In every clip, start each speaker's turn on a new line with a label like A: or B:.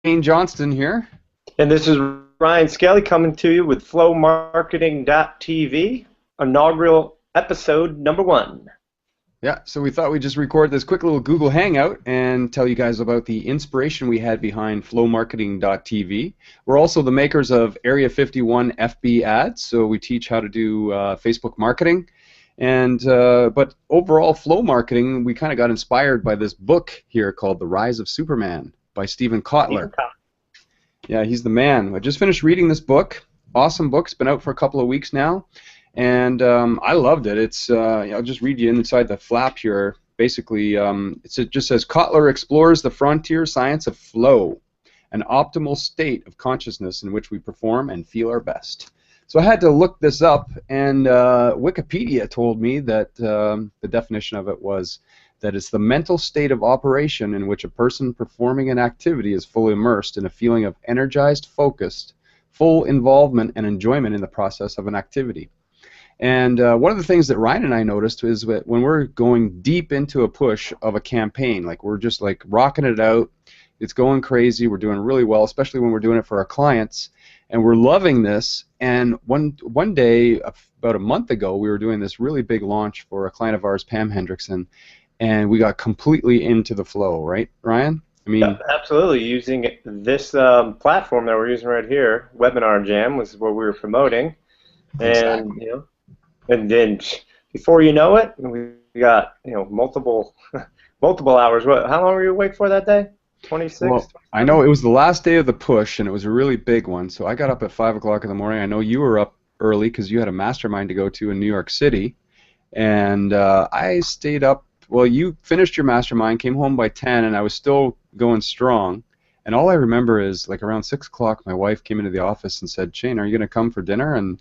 A: Wayne Johnston here.
B: And this is Ryan Skelly coming to you with flowmarketing.tv, inaugural episode number 1.
A: Yeah, so we thought we'd just record this quick little Google Hangout and tell you guys about the inspiration we had behind flowmarketing.tv. We're also the makers of Area 51 FB ads, so we teach how to do Facebook marketing. And but overall, flow marketing, we kind of got inspired by this book here called The Rise of Superman by Steven Kotler. Yeah, he's the man. I just finished reading this book. Awesome book. It's been out for a couple of weeks now. And I loved it. It's I'll just read you inside the flap here. Basically, it just says, Kotler explores the frontier science of flow, an optimal state of consciousness in which we perform and feel our best. So I had to look this up, and Wikipedia told me that the definition of it was that it's the mental state of operation in which a person performing an activity is fully immersed in a feeling of energized, focused, full involvement and enjoyment in the process of an activity. And one of the things that Ryan and I noticed is that when we're going deep into a push of a campaign, like we're just like rocking it out, it's going crazy, we're doing really well, especially when we're doing it for our clients, and we're loving this. And one day, about a month ago, we were doing this really big launch for a client of ours, Pam Hendrickson, and we got completely into the flow, right, Ryan? I mean,
B: yeah, absolutely. Using this platform that we're using right here, Webinar Jam, was what we were promoting, and
A: exactly.
B: And then before you know it, we got multiple hours. How long were you awake for that day? 26?
A: Well, I know it was the last day of the push, and it was a really big one. So I got up at 5 o'clock in the morning. I know you were up early because you had a mastermind to go to in New York City, and I stayed up. Well, you finished your mastermind, came home by 10, and I was still going strong. And all I remember is, like, around 6 o'clock, my wife came into the office and said, Shane, are you going to come for dinner? And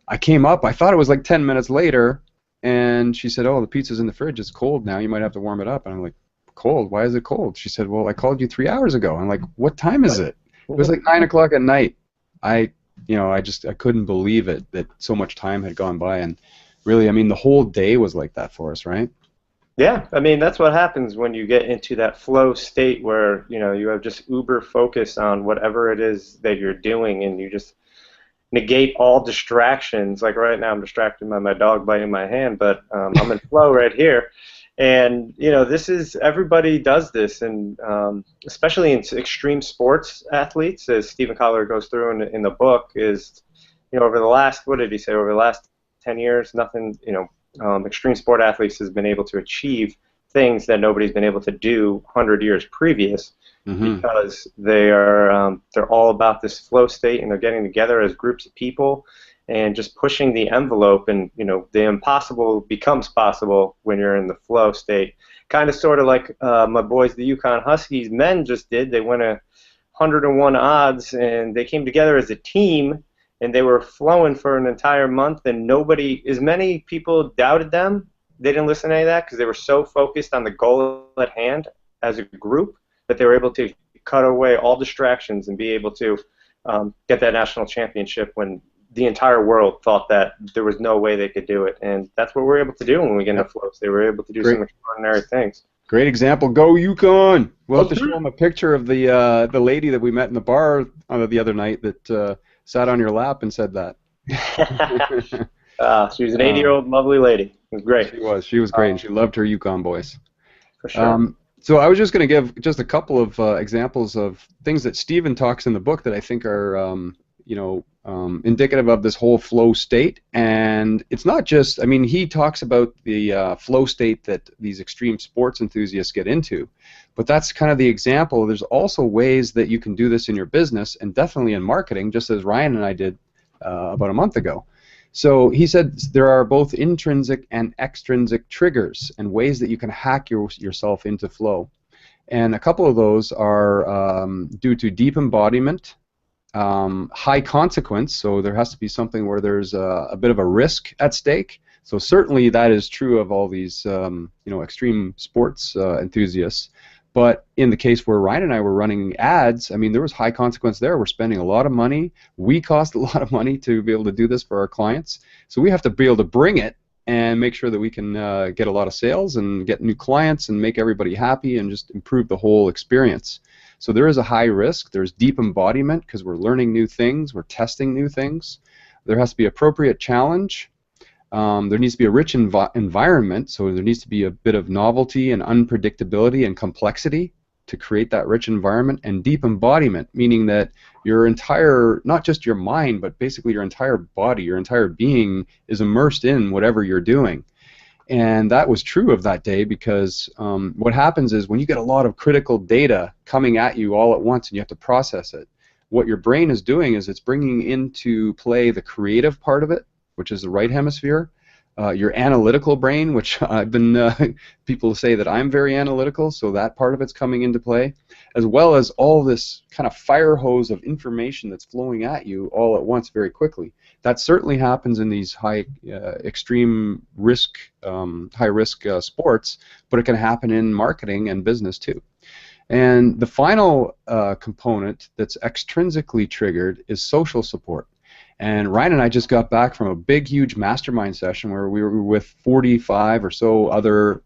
A: I came up. I thought it was like 10 minutes later, and she said, oh, the pizza's in the fridge. It's cold now. You might have to warm it up. And I'm like, cold? Why is it cold? She said, well, I called you 3 hours ago. I'm like, what time is it? It was like 9 o'clock at night. I couldn't believe it that so much time had gone by. And really, I mean, the whole day was like that for us, right?
B: Yeah, I mean, that's what happens when you get into that flow state where, you have just uber focus on whatever it is that you're doing, and you just negate all distractions. Like right now I'm distracted by my dog biting my hand, but I'm in flow right here. And this is, everybody does this, and especially in extreme sports athletes, as Steven Kotlers goes through in the book, is over the last, what did he say, over the last 10 years, nothing, extreme sport athletes has been able to achieve things that nobody's been able to do 100 years previous. Because they're all about this flow state, and they're getting together as groups of people and just pushing the envelope, and the impossible becomes possible when you're in the flow state. Kind of sort of like my boys, the Yukon Huskies men, just did. They went 101 odds, and they came together as a team, and they were flowing for an entire month, and as many people doubted them. They didn't listen to any of that because they were so focused on the goal at hand as a group that they were able to cut away all distractions and be able to get that national championship when the entire world thought that there was no way they could do it. And that's what we're able to do when we get into flows. They were able to do some extraordinary things.
A: Great example. Go Yukon! We'll have to show them a picture of the lady that we met in the bar the other night that sat on your lap and said that.
B: She was an 80-year-old lovely lady. It was great.
A: She was great, and she loved her Yukon boys.
B: For sure.
A: So I was just going to give just a couple of examples of things that Steven talks in the book that I think are, indicative of this whole flow state. And it's not just, I mean, he talks about the flow state that these extreme sports enthusiasts get into, but that's kind of the example. There's also ways that you can do this in your business, and definitely in marketing, just as Ryan and I did about a month ago. So he said there are both intrinsic and extrinsic triggers and ways that you can hack yourself into flow. And a couple of those are due to deep embodiment, high consequence, so there has to be something where there's a bit of a risk at stake. So certainly that is true of all these extreme sports enthusiasts. But in the case where Ryan and I were running ads, I mean, there was high consequence there. We're spending a lot of money. We cost a lot of money to be able to do this for our clients. So we have to be able to bring it and make sure that we can get a lot of sales and get new clients and make everybody happy and just improve the whole experience. So there is a high risk. There's deep embodiment because we're learning new things, we're testing new things. There has to be appropriate challenge. There needs to be a rich environment, so there needs to be a bit of novelty and unpredictability and complexity to create that rich environment, and deep embodiment, meaning that your entire, not just your mind, but basically your entire body, your entire being is immersed in whatever you're doing. And that was true of that day because what happens is when you get a lot of critical data coming at you all at once and you have to process it, what your brain is doing is it's bringing into play the creative part of it, which is the right hemisphere, your analytical brain, which I've been, people say that I'm very analytical, so that part of it's coming into play, as well as all this kind of fire hose of information that's flowing at you all at once very quickly. That certainly happens in these extreme risk, high-risk sports, but it can happen in marketing and business too. And the final component that's extrinsically triggered is social support. And Ryan and I just got back from a big, huge mastermind session where we were with 45 or so other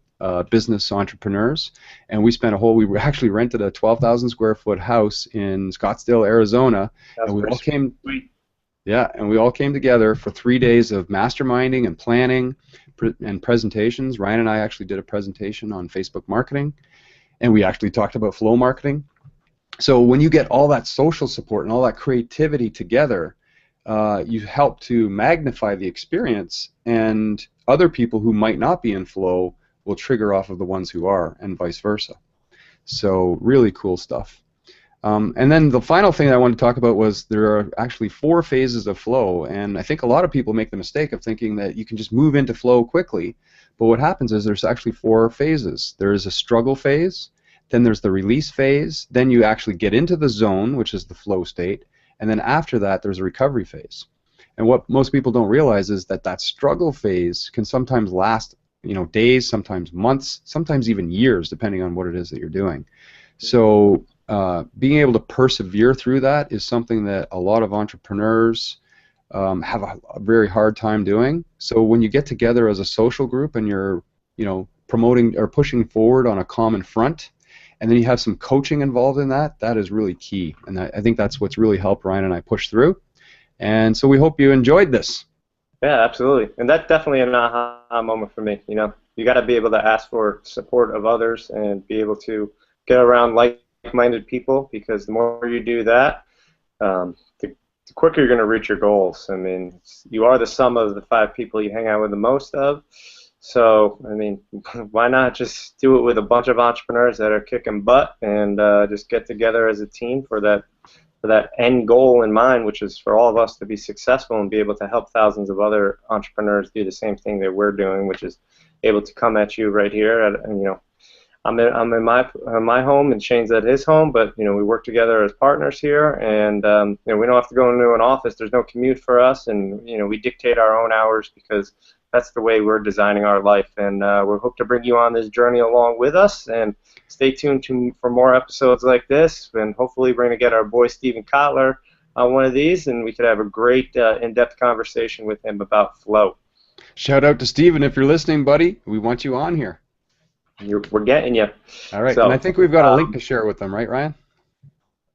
A: business entrepreneurs, and we spent we actually rented a 12,000 square foot house in Scottsdale, Arizona, and we all came. Yeah, and we all came together for 3 days of masterminding and planning and presentations. Ryan and I actually did a presentation on Facebook marketing, and we actually talked about flow marketing. So when you get all that social support and all that creativity together, you help to magnify the experience, and other people who might not be in flow will trigger off of the ones who are, and vice versa. So really cool stuff. And then the final thing I wanted to talk about was there are actually 4 phases of flow, and I think a lot of people make the mistake of thinking that you can just move into flow quickly, but what happens is there's actually 4 phases. There is a struggle phase, then there's the release phase, then you actually get into the zone, which is the flow state, and then after that there's a recovery phase. And what most people don't realize is that that struggle phase can sometimes last, days, sometimes months, sometimes even years, depending on what it is that you're doing. So being able to persevere through that is something that a lot of entrepreneurs have a very hard time doing. So when you get together as a social group and you're, promoting or pushing forward on a common front, and then you have some coaching involved in that, that is really key. And I think that's what's really helped Ryan and I push through. And so we hope you enjoyed this.
B: Yeah, absolutely. And that's definitely an aha moment for me. You got to be able to ask for support of others and be able to get around like-minded people, because the more you do that, the quicker you're going to reach your goals. I mean, you are the sum of the 5 people you hang out with the most of. So, I mean, why not just do it with a bunch of entrepreneurs that are kicking butt and just get together as a team for that end goal in mind, which is for all of us to be successful and be able to help thousands of other entrepreneurs do the same thing that we're doing, which is able to come at you right here. I'm in my home and Shane's at his home, but we work together as partners here, and we don't have to go into an office. There's no commute for us, and we dictate our own hours because that's the way we're designing our life. And we hope to bring you on this journey along with us, and stay tuned for more episodes like this, and hopefully we're going to get our boy Steven Kotler on one of these, and we could have a great in-depth conversation with him about flow.
A: Shout out to Steven if you're listening, buddy. We want you on here.
B: We're getting you.
A: All right, so, and I think we've got a link to share with them, right, Ryan?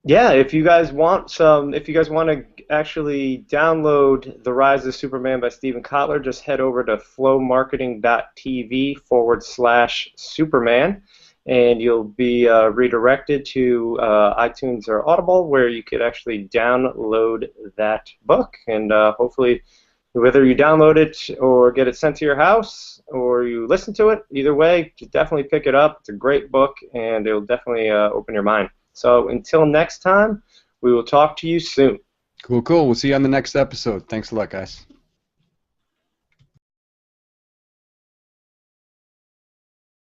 B: Yeah, if you guys want to actually download The Rise of Superman by Steven Kotler, just head over to flowmarketing.tv/Superman, and you'll be redirected to iTunes or Audible, where you could actually download that book, and hopefully, whether you download it or get it sent to your house or you listen to it, either way, just definitely pick it up. It's a great book, and it'll definitely open your mind. So until next time, we will talk to you soon.
A: Cool. We'll see you on the next episode. Thanks a lot, guys.